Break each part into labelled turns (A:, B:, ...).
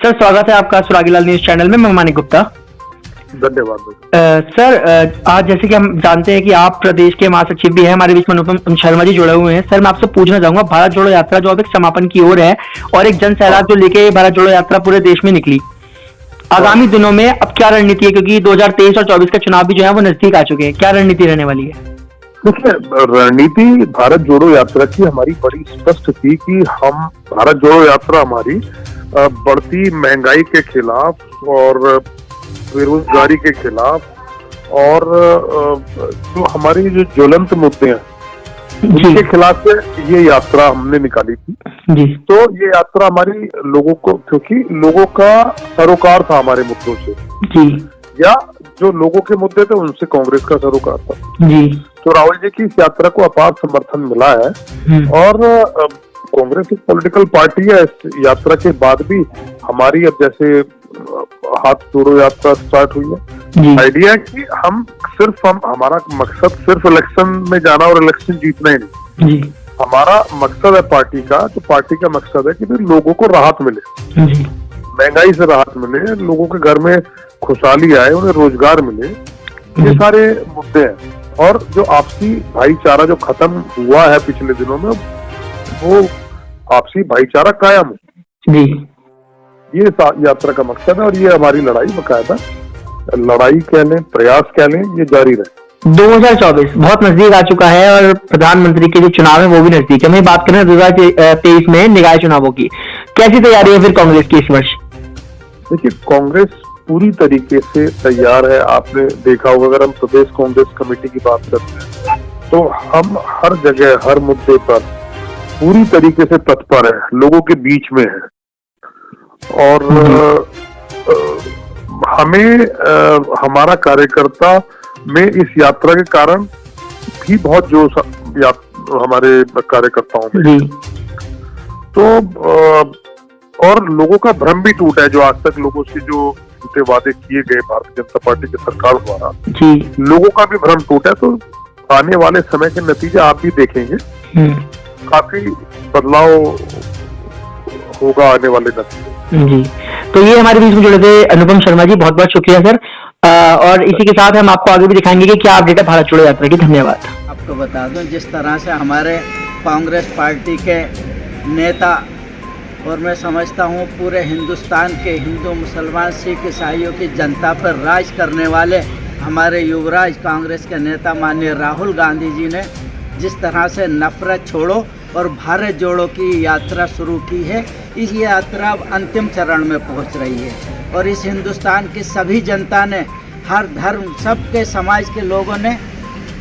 A: Sir स्वागत है आपका सुरागीलाल न्यूज चैनल में। मैं मानिक गुप्ता।
B: धन्यवाद।
A: सर आज जैसे कि हम जानते हैं कि आप प्रदेश के महासचिव भी हैं, हमारे बीच में अनुपम शर्मा जी जुड़े हुए हैं। सर मैं आपसे पूछना चाहूंगा, भारत जोड़ो यात्रा जो अब एक समापन की ओर है और एक जन सैलाब जो लेके भारत जोड़ो यात्रा पूरे देश में निकली, आगामी दिनों में अब क्या रणनीति है? क्योंकि 2023 और 24 का चुनाव भी जो है वो नजदीक आ चुके हैं, क्या रणनीति रहने वाली है?
B: देखिए, रणनीति भारत जोड़ो यात्रा की हमारी बड़ी स्पष्ट थी कि हम भारत जोड़ो यात्रा हमारी बढ़ती महंगाई के खिलाफ और बेरोजगारी के खिलाफ और जो हमारी जो ज्वलंत मुद्दे हैं उनके खिलाफ ये यात्रा हमने निकाली थी
A: जी।
B: तो ये यात्रा हमारी लोगों को, क्योंकि लोगों का सरोकार था हमारे मुद्दों से
A: जी, या
B: जो लोगों के मुद्दे थे उनसे कांग्रेस का सरोकार था
A: जी।
B: तो राहुल जी की इस यात्रा को अपार समर्थन मिला है और कांग्रेस एक पॉलिटिकल पार्टी है। इस यात्रा के बाद भी हमारी अब जैसे हाथ जोड़ो यात्रा स्टार्ट हुई है, आइडिया है कि हमारा मकसद सिर्फ इलेक्शन में जाना और इलेक्शन जीतना ही नहीं। हमारा मकसद है पार्टी का, तो पार्टी का मकसद है कि फिर लोगों को राहत मिले, महंगाई से राहत मिले, लोगों के घर में खुशहाली आए, उन्हें रोजगार मिले, ये सारे मुद्दे हैं। और जो आपसी भाईचारा जो खत्म हुआ है पिछले दिनों में, वो आपसी भाईचारा कायम है, ये यात्रा का मकसद है। और ये हमारी लड़ाई, बकायदा लड़ाई कह लें, प्रयास कह लें, ये जारी रहे।
A: 2024 बहुत नजदीक आ चुका है और प्रधानमंत्री के जो चुनाव है वो भी नजदीक है। मैं बात करें 2023 में निकाय चुनावों की, कैसी तैयारी है फिर कांग्रेस की इस वर्ष?
B: देखिए, कांग्रेस पूरी तरीके से तैयार है। आपने देखा होगा, अगर हम प्रदेश कांग्रेस कमेटी की बात करते हैं तो हम हर जगह हर मुद्दे पर पूरी तरीके से तत्पर है, लोगों के बीच में है। और हमें हमारा कार्यकर्ता में इस यात्रा के कारण भी बहुत जोश हमारे कार्यकर्ताओं में, तो और लोगों का भ्रम भी टूटा है। जो आज तक लोगों से जो झूठे वादे किए गए भारतीय जनता पार्टी की सरकार द्वारा, लोगों का भी भ्रम टूटा है। तो आने वाले समय के नतीजे आप भी देखेंगे, काफी बदलाव होगा आने वाले नतीजे
A: जी। तो ये हमारे बीच में जुड़े थे अनुपम शर्मा जी, बहुत बहुत शुक्रिया सर। और इसी के साथ हम आपको आगे भी दिखाएंगे कि क्या अपडेट है भारत जोड़ो यात्रा की। धन्यवाद।
C: आपको बता दूं, जिस तरह से हमारे कांग्रेस पार्टी के नेता और मैं समझता हूं पूरे हिंदुस्तान के हिंदू, मुसलमान, सिख, ईसाइयों की जनता पर राज करने वाले हमारे युवराज कांग्रेस के नेता माननीय राहुल गांधी जी ने जिस तरह से नफरत छोड़ो और भारत जोड़ो की यात्रा शुरू की है, इस यात्रा अब अंतिम चरण में पहुंच रही है। और इस हिंदुस्तान की सभी जनता ने, हर धर्म, सबके समाज के लोगों ने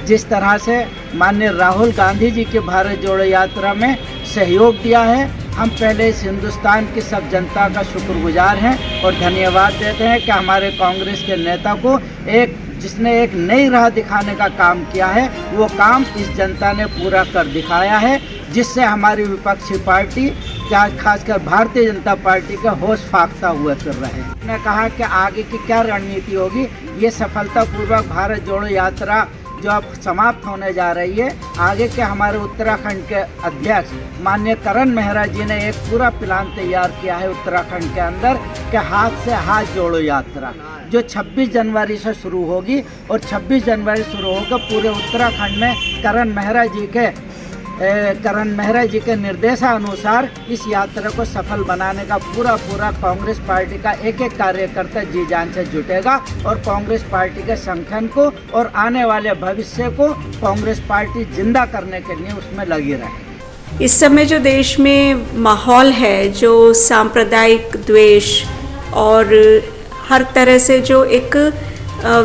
C: जिस तरह से माननीय राहुल गांधी जी के भारत जोड़ो यात्रा में सहयोग दिया है, हम पहले इस हिंदुस्तान की सब जनता का शुक्रगुजार हैं और धन्यवाद देते हैं कि हमारे कांग्रेस के नेता को जिसने एक नई राह दिखाने का काम किया है, वो काम इस जनता ने पूरा कर दिखाया है, जिससे हमारी विपक्षी पार्टी, क्या खासकर भारतीय जनता पार्टी का होश फाख्ता हुआ कर रहे हैं। मैंने कहा कि आगे की क्या रणनीति होगी, ये सफलतापूर्वक भारत जोड़ो यात्रा जो अब समाप्त होने जा रही है, आगे के हमारे उत्तराखंड के अध्यक्ष माननीय करण मेहरा जी ने एक पूरा प्लान तैयार किया है उत्तराखंड के अंदर कि हाथ से हाथ जोड़ो यात्रा जो 26 जनवरी से शुरू होगी और 26 जनवरी शुरू होकर पूरे उत्तराखंड में करण मेहरा जी के निर्देशानुसार इस यात्रा को सफल बनाने का पूरा कांग्रेस पार्टी का एक एक कार्यकर्ता जी जान से जुटेगा और कांग्रेस पार्टी के संगठन को और आने वाले भविष्य को कांग्रेस पार्टी जिंदा करने के लिए उसमें लगी रहे।
D: इस समय जो देश में माहौल है, जो सांप्रदायिक द्वेष और हर तरह से जो एक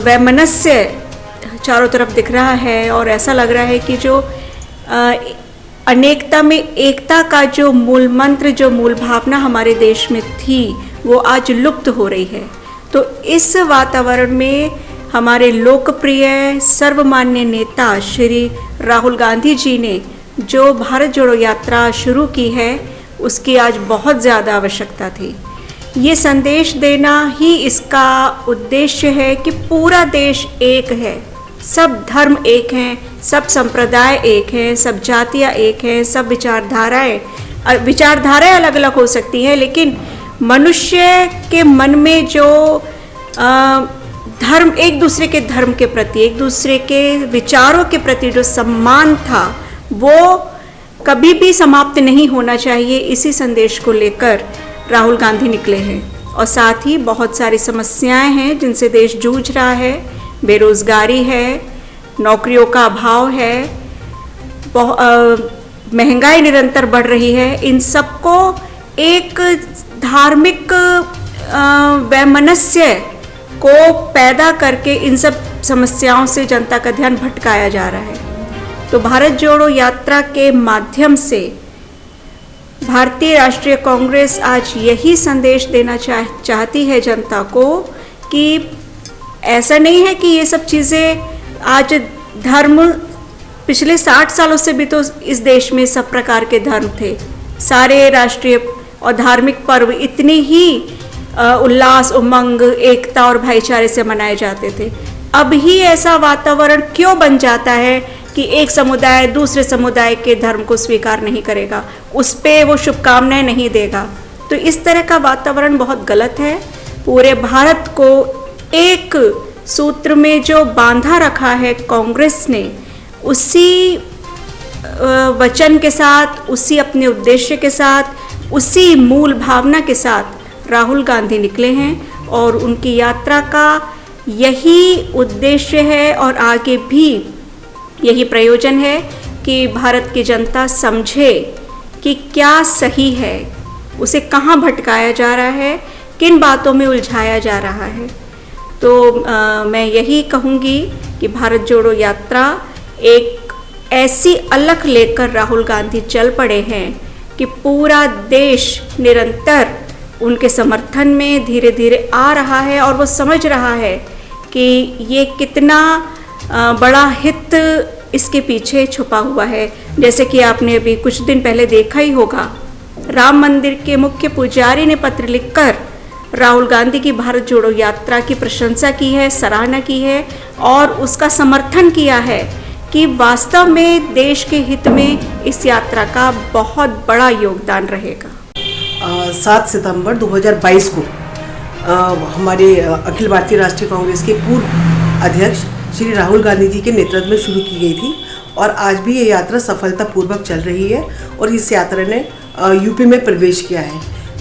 D: वैमनस्य चारों तरफ दिख रहा है और ऐसा लग रहा है कि जो अनेकता में एकता का जो मूल मंत्र, जो मूल भावना हमारे देश में थी, वो आज लुप्त हो रही है। तो इस वातावरण में हमारे लोकप्रिय सर्वमान्य नेता श्री राहुल गांधी जी ने जो भारत जोड़ो यात्रा शुरू की है, उसकी आज बहुत ज़्यादा आवश्यकता थी। ये संदेश देना ही इसका उद्देश्य है कि पूरा देश एक है, सब धर्म एक हैं, सब संप्रदाय एक हैं, सब जातियाँ एक हैं, सब विचारधाराएं अलग अलग हो सकती हैं, लेकिन मनुष्य के मन में जो धर्म, एक दूसरे के धर्म के प्रति, एक दूसरे के विचारों के प्रति जो सम्मान था, वो कभी भी समाप्त नहीं होना चाहिए। इसी संदेश को लेकर राहुल गांधी निकले हैं। और साथ ही बहुत सारी समस्याएं हैं जिनसे देश जूझ रहा है। बेरोजगारी है, नौकरियों का अभाव है, महंगाई निरंतर बढ़ रही है। इन सबको एक धार्मिक वैमनस्य को पैदा करके इन सब समस्याओं से जनता का ध्यान भटकाया जा रहा है। तो भारत जोड़ो यात्रा के माध्यम से भारतीय राष्ट्रीय कांग्रेस आज यही संदेश देना चाहती है जनता को कि ऐसा नहीं है कि ये सब चीज़ें आज धर्म, पिछले 60 सालों से भी तो इस देश में सब प्रकार के धर्म थे। सारे राष्ट्रीय और धार्मिक पर्व इतनी ही उल्लास, उमंग, एकता और भाईचारे से मनाए जाते थे। अब ही ऐसा वातावरण क्यों बन जाता है कि एक समुदाय दूसरे समुदाय के धर्म को स्वीकार नहीं करेगा, उस पे वो शुभकामनाएं नहीं देगा। तो इस तरह का वातावरण बहुत गलत है। पूरे भारत को एक सूत्र में जो बांधा रखा है कांग्रेस ने, उसी वचन के साथ, उसी अपने उद्देश्य के साथ, उसी मूल भावना के साथ राहुल गांधी निकले हैं और उनकी यात्रा का यही उद्देश्य है और आगे भी यही प्रयोजन है कि भारत की जनता समझे कि क्या सही है, उसे कहाँ भटकाया जा रहा है, किन बातों में उलझाया जा रहा है। तो मैं यही कहूँगी कि भारत जोड़ो यात्रा एक ऐसी अलख लेकर राहुल गांधी चल पड़े हैं कि पूरा देश निरंतर उनके समर्थन में धीरे धीरे आ रहा है और वो समझ रहा है कि ये कितना बड़ा हित इसके पीछे छुपा हुआ है। जैसे कि आपने अभी कुछ दिन पहले देखा ही होगा, राम मंदिर के मुख्य पुजारी ने पत्र लिखकर राहुल गांधी की भारत जोड़ो यात्रा की प्रशंसा की है, सराहना की है और उसका समर्थन किया है कि वास्तव में देश के हित में इस यात्रा का बहुत बड़ा योगदान रहेगा।
E: 7 सितंबर 2022 को हमारे अखिल भारतीय राष्ट्रीय कांग्रेस के पूर्व अध्यक्ष श्री राहुल गांधी जी के नेतृत्व में शुरू की गई थी और आज भी ये यात्रा सफलतापूर्वक चल रही है और इस यात्रा ने यूपी में प्रवेश किया है।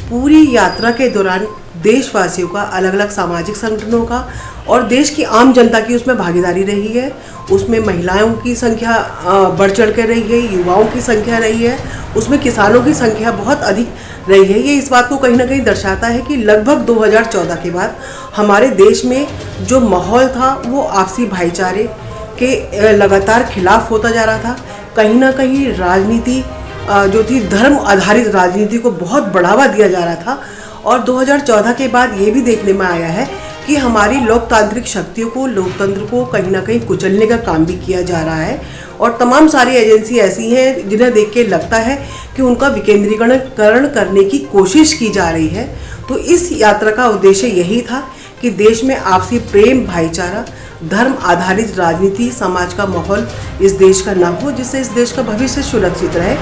E: पूरी यात्रा के दौरान देशवासियों का, अलग अलग सामाजिक संगठनों का और देश की आम जनता की उसमें भागीदारी रही है। उसमें महिलाओं की संख्या बढ़ चढ़ कर रही है, युवाओं की संख्या रही है, उसमें किसानों की संख्या बहुत अधिक रही है। ये इस बात को कहीं ना कहीं दर्शाता है कि लगभग 2014 के बाद हमारे देश में जो माहौल था वो आपसी भाईचारे के लगातार खिलाफ होता जा रहा था। कहीं ना कहीं राजनीति जो थी, धर्म आधारित राजनीति को बहुत बढ़ावा दिया जा रहा था और 2014 के बाद ये भी देखने में आया है कि हमारी लोकतांत्रिक शक्तियों को, लोकतंत्र को कहीं ना कहीं कुचलने का काम भी किया जा रहा है और तमाम सारी एजेंसी ऐसी हैं जिन्हें देख के लगता है कि उनका विकेंद्रीकरण करने की कोशिश की जा रही है। तो इस यात्रा का उद्देश्य यही था कि देश में आपसी प्रेम, भाईचारा, धर्म आधारित राजनीति, समाज का माहौल इस देश का ना हो, जिससे इस देश का भविष्य सुरक्षित रहे।